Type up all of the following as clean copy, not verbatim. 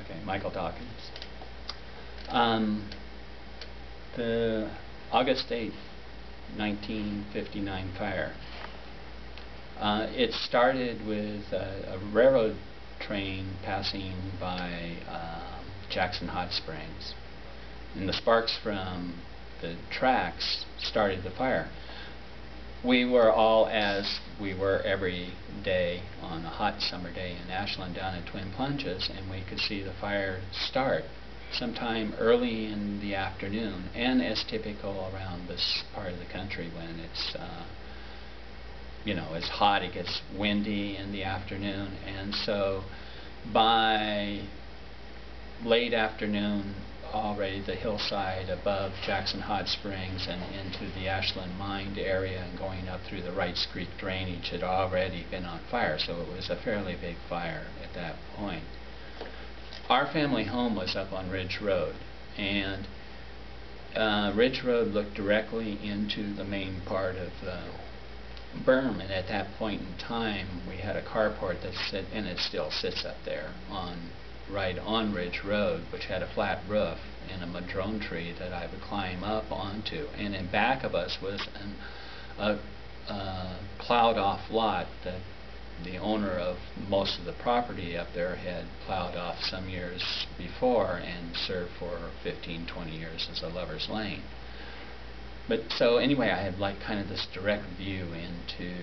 Okay, Michael Dawkins. The August 8th, 1959 fire. It started with a railroad train passing by Jackson Hot Springs, and the sparks from the tracks started the fire. We were all, as we were every day on a hot summer day in Ashland down at Twin Plunges, and we could see the fire start sometime early in the afternoon, and as typical around this part of the country when it's it's hot, it gets windy in the afternoon, and so by late afternoon already the hillside above Jackson Hot Springs and into the Ashland Mine area and going up through the Wrights Creek drainage had already been on fire, so it was a fairly big fire at that point. Our family home was up on Ridge Road, and Ridge Road looked directly into the main part of the berm, and at that point in time we had a carport that sit, and it still sits up there right on Ridge Road, which had a flat roof and a madrone tree that I would climb up onto, and in back of us was a plowed off lot that the owner of most of the property up there had plowed off some years before and served for 15-20 years as a lover's lane. But so anyway, I had like kind of this direct view into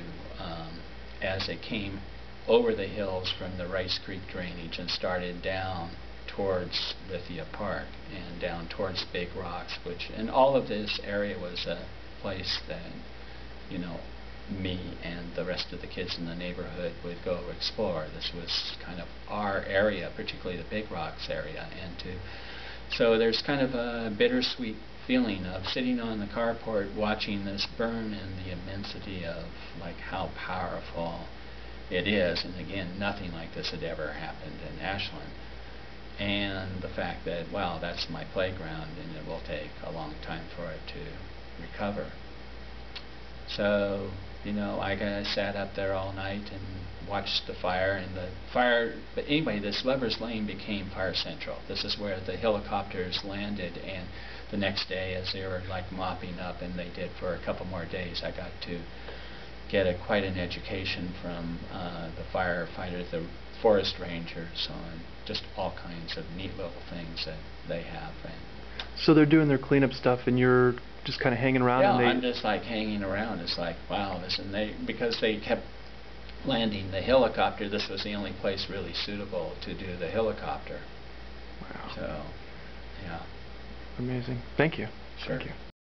as it came over the hills from the Wrights Creek drainage and started down towards Lithia Park and down towards Big Rocks, and all of this area was a place that me and the rest of the kids in the neighborhood would go explore. This was kind of our area, particularly the Big Rocks area, so there's kind of a bittersweet feeling of sitting on the carport watching this burn and the immensity of like how powerful it is, and again, nothing like this had ever happened in Ashland, and the fact that, wow, that's my playground and it will take a long time for it to recover. So I kind of sat up there all night and watched the fire, but anyway, this Lover's Lane became Fire Central. This is where the helicopters landed, and the next day as they were like mopping up, and they did for a couple more days, I got to get quite an education from the firefighters, the forest rangers, on just all kinds of neat little things that they have. So they're doing their cleanup stuff, and you're just kind of hanging around. Yeah, and I'm just like hanging around. It's like, wow, because they kept landing the helicopter, this was the only place really suitable to do the helicopter. Wow. So, yeah. Amazing. Thank you. Sure. Thank you.